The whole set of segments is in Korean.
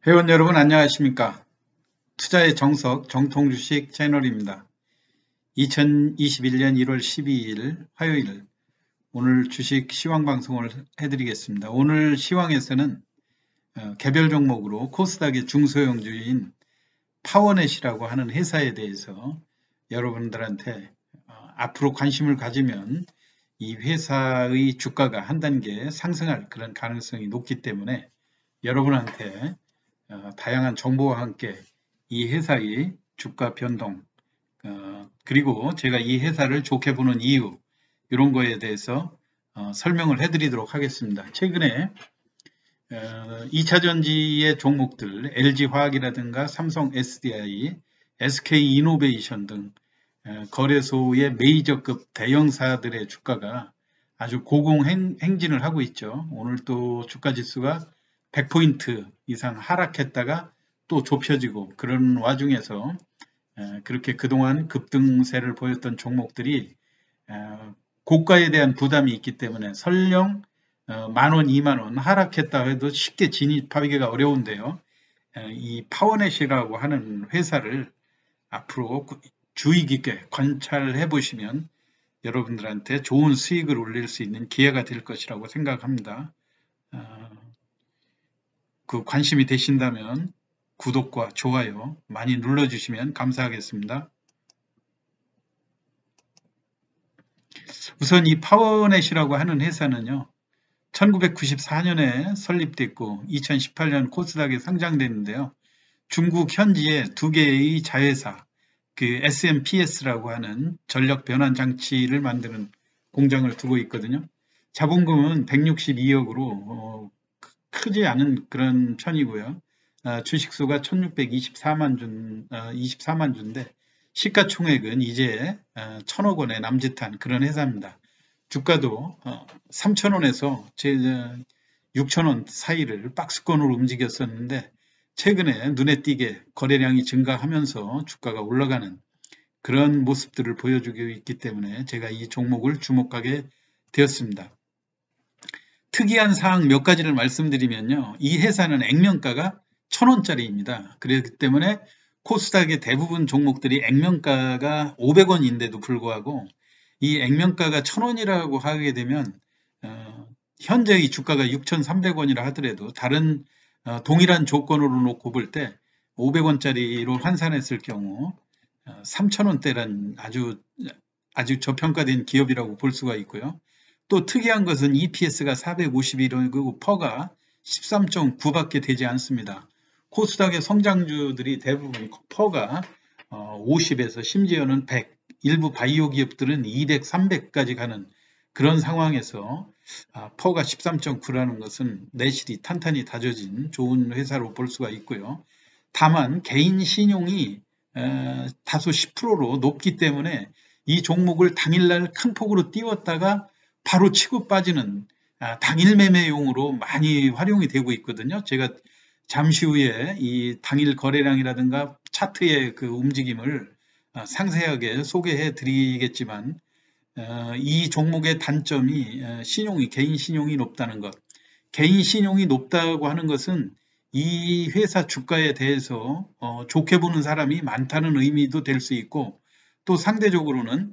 회원 여러분 안녕하십니까? 투자의 정석 정통주식 채널입니다. 2021년 1월 12일 화요일 오늘 주식 시황 방송을 해드리겠습니다. 오늘 시황에서는 개별 종목으로 코스닥의 중소형주인 파워넷이라고 하는 회사에 대해서 여러분들한테 앞으로 관심을 가지면 이 회사의 주가가 한 단계 상승할 그런 가능성이 높기 때문에 여러분한테 다양한 정보와 함께 이 회사의 주가 변동 그리고 제가 이 회사를 좋게 보는 이유 이런 거에 대해서 설명을 해드리도록 하겠습니다. 최근에 2차전지의 종목들 LG화학이라든가 삼성 SDI, SK이노베이션 등 거래소의 메이저급 대형사들의 주가가 아주 고공행진을 하고 있죠. 오늘 또 주가지수가 100포인트 이상 하락했다가 또 좁혀지고 그런 와중에서 그렇게 그동안 급등세를 보였던 종목들이 고가에 대한 부담이 있기 때문에 설령 만원, 2만원 하락했다 해도 쉽게 진입하기가 어려운데요. 이 파워넷이라고 하는 회사를 앞으로 주의 깊게 관찰해 보시면 여러분들한테 좋은 수익을 올릴 수 있는 기회가 될 것이라고 생각합니다. 그 관심이 되신다면 구독과 좋아요 많이 눌러주시면 감사하겠습니다. 우선 이 파워넷이라고 하는 회사는요. 1994년에 설립됐고 2018년 코스닥에 상장됐는데요. 중국 현지에 두 개의 자회사 그 SMPS라고 하는 전력 변환 장치를 만드는 공장을 두고 있거든요. 자본금은 162억으로 크지 않은 그런 편이고요. 주식수가 1624만 주인데 시가총액은 이제 1000억 원에 남짓한 그런 회사입니다. 주가도 3,000원에서 6,000원 사이를 박스권으로 움직였었는데 최근에 눈에 띄게 거래량이 증가하면서 주가가 올라가는 그런 모습들을 보여주고 있기 때문에 제가 이 종목을 주목하게 되었습니다. 특이한 사항 몇 가지를 말씀드리면요. 이 회사는 액면가가 1,000원짜리입니다. 그렇기 때문에 코스닥의 대부분 종목들이 액면가가 500원인데도 불구하고 이 액면가가 1,000원이라고 하게 되면 현재의 주가가 6,300원이라 하더라도 다른 동일한 조건으로 놓고 볼 때 500원짜리로 환산했을 경우 3,000원대란 아주 저평가된 기업이라고 볼 수가 있고요. 또 특이한 것은 EPS가 451원이고 퍼가 13.9밖에 되지 않습니다. 코스닥의 성장주들이 대부분 퍼가 50에서 심지어는 100, 일부 바이오 기업들은 200, 300까지 가는 그런 상황에서 퍼가 13.9라는 것은 내실이 탄탄히 다져진 좋은 회사로 볼 수가 있고요. 다만 개인 신용이 다소 10%로 높기 때문에 이 종목을 당일날 큰 폭으로 띄웠다가 바로 치고 빠지는 당일 매매용으로 많이 활용이 되고 있거든요. 제가 잠시 후에 이 당일 거래량이라든가 차트의 그 움직임을 상세하게 소개해 드리겠지만 이 종목의 단점이 개인 신용이 높다는 것. 개인 신용이 높다고 하는 것은 이 회사 주가에 대해서 좋게 보는 사람이 많다는 의미도 될 수 있고 또 상대적으로는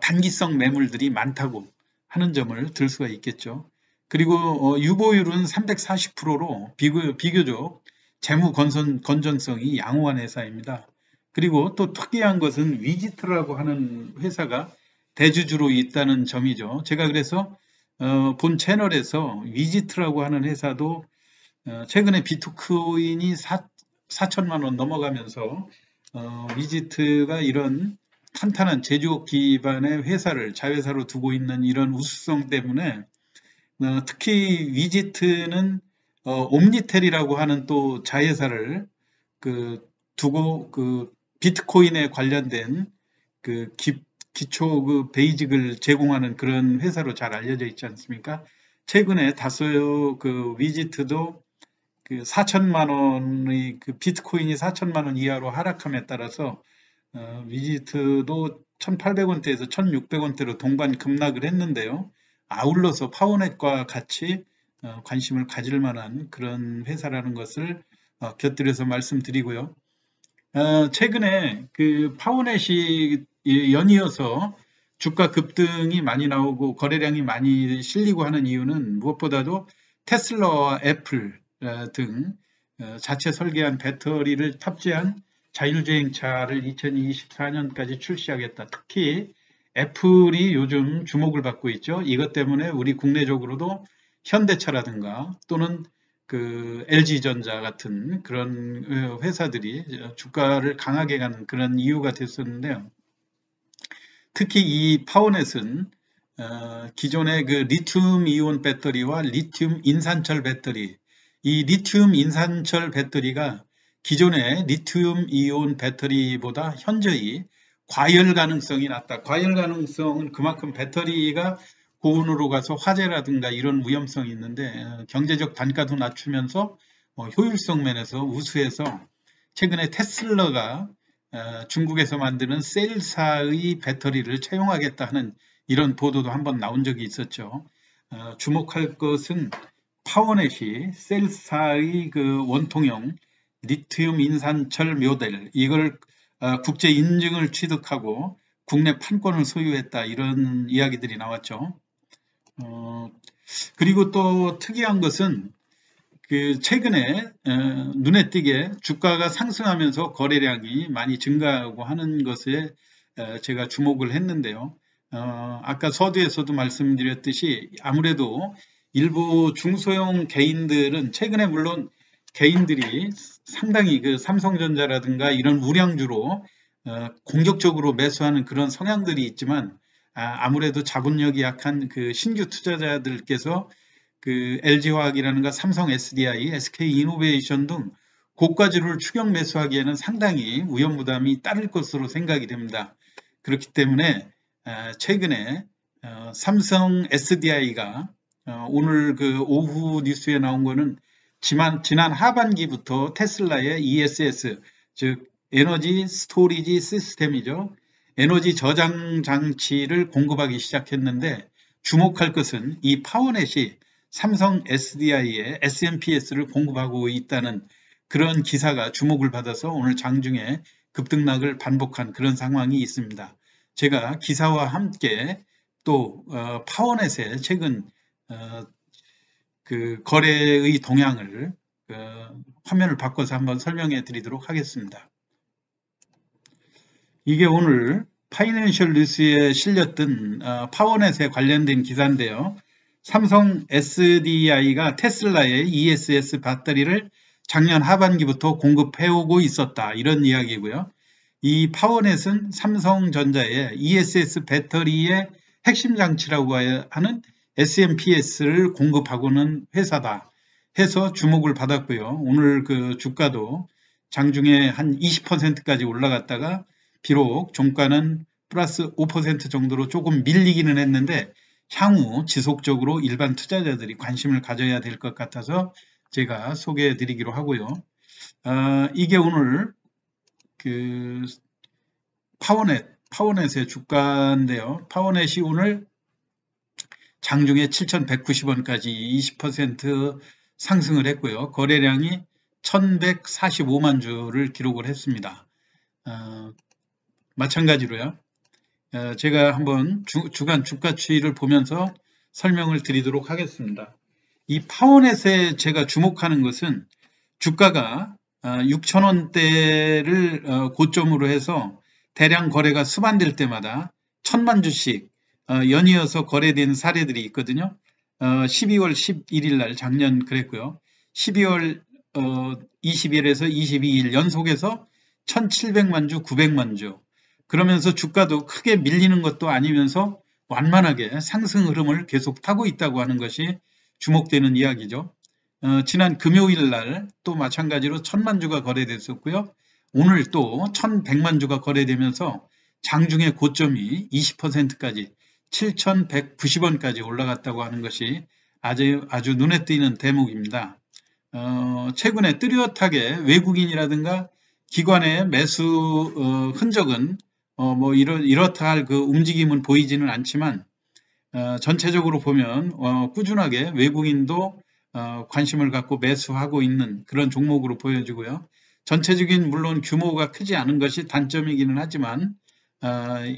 단기성 매물들이 많다고 하는 점을 들 수가 있겠죠. 그리고 유보율은 340%로 비교적 재무 건전성이 양호한 회사입니다. 그리고 또 특이한 것은 위지트라고 하는 회사가 대주주로 있다는 점이죠. 제가 그래서 본 채널에서 위지트라고 하는 회사도 최근에 비트코인이 4천만 원 넘어가면서 위지트가 이런 탄탄한 제조업 기반의 회사를 자회사로 두고 있는 이런 우수성 때문에 특히 위지트는 옴니텔이라고 하는 또 자회사를 두고 비트코인에 관련된 기초 베이직을 제공하는 그런 회사로 잘 알려져 있지 않습니까? 최근에 다소 위지트도 4천만 원의 비트코인이 4천만 원 이하로 하락함에 따라서 위지트도 1,800원대에서 1,600원대로 동반 급락을 했는데요. 아울러서 파워넷과 같이 관심을 가질 만한 그런 회사라는 것을 곁들여서 말씀드리고요. 최근에 그 파워넷이 연이어서 주가 급등이 많이 나오고 거래량이 많이 실리고 하는 이유는 무엇보다도 테슬라와 애플 등 자체 설계한 배터리를 탑재한 자율주행차를 2024년까지 출시하겠다. 특히 애플이 요즘 주목을 받고 있죠. 이것 때문에 우리 국내적으로도 현대차라든가 또는 그 LG전자 같은 그런 회사들이 주가를 강하게 가는 그런 이유가 됐었는데요. 특히 이 파워넷은 기존의 그 리튬 이온 배터리와 리튬 인산철 배터리, 이 리튬 인산철 배터리가 기존의 리튬 이온 배터리보다 현저히 과열 가능성이 낮다. 과열 가능성은 그만큼 배터리가 고온으로 가서 화재라든가 이런 위험성이 있는데 경제적 단가도 낮추면서 효율성 면에서 우수해서 최근에 테슬라가 중국에서 만드는 셀사의 배터리를 채용하겠다 하는 이런 보도도 한번 나온 적이 있었죠. 주목할 것은 파워넷이 셀사의 그 원통형 리튬 인산철 모델 이걸 국제 인증을 취득하고 국내 판권을 소유했다 이런 이야기들이 나왔죠. 그리고 또 특이한 것은 그 최근에 눈에 띄게 주가가 상승하면서 거래량이 많이 증가하고 하는 것에 제가 주목을 했는데요. 아까 서두에서도 말씀드렸듯이 아무래도 일부 중소형 개인들은 최근에 물론 개인들이 상당히 그 삼성전자라든가 이런 우량주로 공격적으로 매수하는 그런 성향들이 있지만 아무래도 자본력이 약한 그 신규 투자자들께서 그 LG화학이라는가 삼성 SDI, SK이노베이션 등 고가주를 추격 매수하기에는 상당히 위험 부담이 따를 것으로 생각이 됩니다. 그렇기 때문에 최근에 삼성 SDI가 오늘 그 오후 뉴스에 나온 거는 지난 하반기부터 테슬라의 ESS, 즉 에너지 스토리지 시스템이죠. 에너지 저장 장치를 공급하기 시작했는데 주목할 것은 이 파워넷이 삼성 SDI에 SMPS를 공급하고 있다는 그런 기사가 주목을 받아서 오늘 장중에 급등락을 반복한 그런 상황이 있습니다. 제가 기사와 함께 또 파워넷의 최근 그 거래의 동향을 화면을 바꿔서 한번 설명해 드리도록 하겠습니다. 이게 오늘 파이낸셜 뉴스에 실렸던 파워넷에 관련된 기사인데요. 삼성 SDI가 테슬라의 ESS 배터리를 작년 하반기부터 공급해오고 있었다. 이런 이야기고요. 이 파워넷은 삼성전자의 ESS 배터리의 핵심 장치라고 하는 SMPS를 공급하고는 회사다 해서 주목을 받았고요. 오늘 그 주가도 장중에 한 20%까지 올라갔다가 비록 종가는 플러스 5% 정도로 조금 밀리기는 했는데 향후 지속적으로 일반 투자자들이 관심을 가져야 될 것 같아서 제가 소개해 드리기로 하고요. 이게 오늘 그 파워넷의 주가인데요. 파워넷이 오늘 장중에 7,190원까지 20% 상승을 했고요. 거래량이 1,145만 주를 기록을 했습니다. 마찬가지로요. 제가 한번 주간 주가 추이를 보면서 설명을 드리도록 하겠습니다. 이 파워넷에 제가 주목하는 것은 주가가 6,000원대를 고점으로 해서 대량 거래가 수반될 때마다 1,000만 주씩 연이어서 거래된 사례들이 있거든요. 12월 11일 날 작년 그랬고요. 12월 20일에서 22일 연속해서 1,700만 주, 900만 주. 그러면서 주가도 크게 밀리는 것도 아니면서 완만하게 상승 흐름을 계속 타고 있다고 하는 것이 주목되는 이야기죠. 지난 금요일 날 또 마찬가지로 1,000만 주가 거래됐었고요. 오늘 또 1,100만 주가 거래되면서 장중의 고점이 20%까지 7,190원까지 올라갔다고 하는 것이 아주 눈에 띄는 대목입니다. 최근에 뚜렷하게 외국인이라든가 기관의 매수 흔적은 뭐 이렇다 할 그 움직임은 보이지는 않지만 전체적으로 보면 꾸준하게 외국인도 관심을 갖고 매수하고 있는 그런 종목으로 보여지고요. 전체적인 물론 규모가 크지 않은 것이 단점이기는 하지만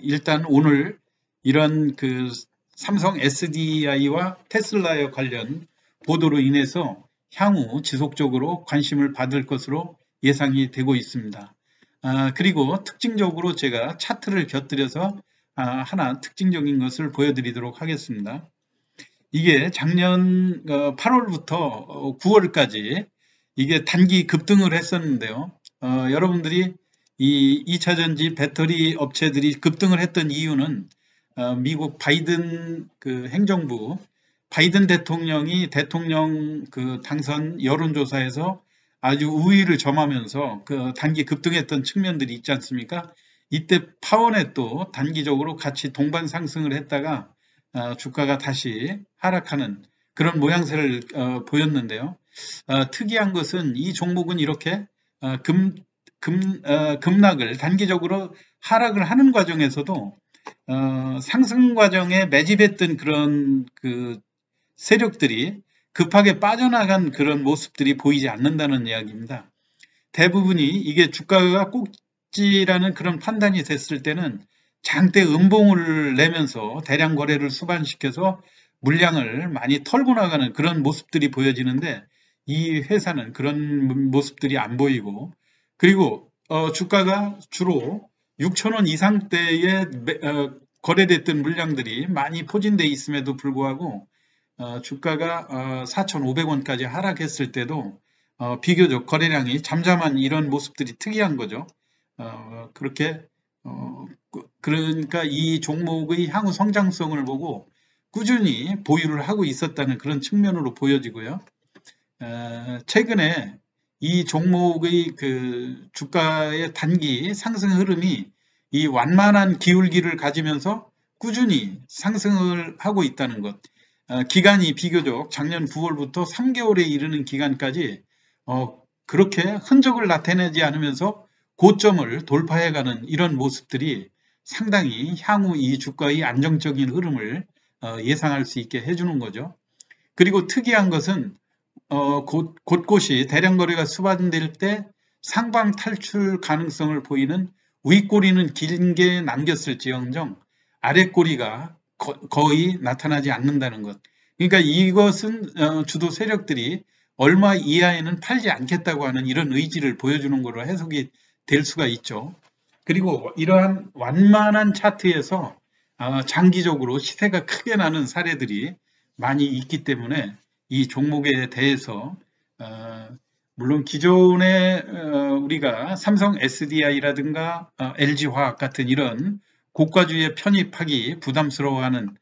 일단 오늘 이런 그 삼성 SDI와 테슬라에 관련 보도로 인해서 향후 지속적으로 관심을 받을 것으로 예상이 되고 있습니다. 그리고 특징적으로 제가 차트를 곁들여서 하나 특징적인 것을 보여드리도록 하겠습니다. 이게 작년 8월부터 9월까지 이게 단기 급등을 했었는데요. 여러분들이 이 2차전지 배터리 업체들이 급등을 했던 이유는 미국 바이든 그 행정부 바이든 대통령이 대통령 그 당선 여론조사에서 아주 우위를 점하면서 그 단기 급등했던 측면들이 있지 않습니까? 이때 파원에 또 단기적으로 같이 동반 상승을 했다가 주가가 다시 하락하는 그런 모양새를 보였는데요. 특이한 것은 이 종목은 이렇게 급락을 단기적으로 하락을 하는 과정에서도 상승 과정에 매집했던 그런 그 세력들이 급하게 빠져나간 그런 모습들이 보이지 않는다는 이야기입니다. 대부분이 이게 주가가 꼭지라는 그런 판단이 됐을 때는 장대 음봉을 내면서 대량 거래를 수반시켜서 물량을 많이 털고 나가는 그런 모습들이 보여지는데 이 회사는 그런 모습들이 안 보이고 그리고 주가가 주로 6,000원 이상대에 거래됐던 물량들이 많이 포진되어 있음에도 불구하고 주가가 4,500원까지 하락했을 때도 비교적 거래량이 잠잠한 이런 모습들이 특이한 거죠. 그렇게 그러니까 이 종목의 향후 성장성을 보고 꾸준히 보유를 하고 있었다는 그런 측면으로 보여지고요. 최근에 이 종목의 그 주가의 단기 상승 흐름이 이 완만한 기울기를 가지면서 꾸준히 상승을 하고 있다는 것. 기간이 비교적 작년 9월부터 3개월에 이르는 기간까지 그렇게 흔적을 나타내지 않으면서 고점을 돌파해가는 이런 모습들이 상당히 향후 이 주가의 안정적인 흐름을 예상할 수 있게 해주는 거죠. 그리고 특이한 것은 곳곳이 대량 거래가 수반될 때 상방 탈출 가능성을 보이는 윗꼬리는 길게 남겼을지언정 아랫꼬리가 거의 나타나지 않는다는 것. 그러니까 이것은 주도 세력들이 얼마 이하에는 팔지 않겠다고 하는 이런 의지를 보여주는 것으로 해석이 될 수가 있죠. 그리고 이러한 완만한 차트에서 장기적으로 시세가 크게 나는 사례들이 많이 있기 때문에 이 종목에 대해서 물론 기존에 우리가 삼성 SDI라든가 LG화학 같은 이런 고가주에 편입하기 부담스러워하는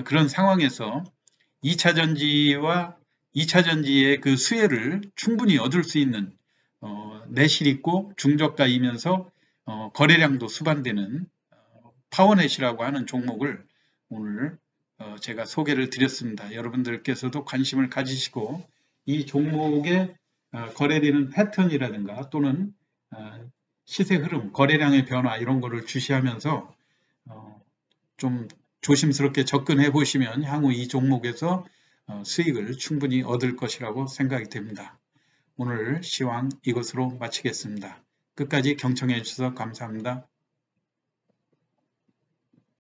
그런 상황에서 2차전지와 2차전지의 그 수혜를 충분히 얻을 수 있는 내실 있고 중저가이면서 거래량도 수반되는 파워넷이라고 하는 종목을 오늘 제가 소개를 드렸습니다. 여러분들께서도 관심을 가지시고 이 종목의 거래되는 패턴이라든가 또는 시세 흐름, 거래량의 변화 이런 거를 주시하면서 좀 조심스럽게 접근해 보시면 향후 이 종목에서 수익을 충분히 얻을 것이라고 생각이 됩니다. 오늘 시황 이것으로 마치겠습니다. 끝까지 경청해 주셔서 감사합니다.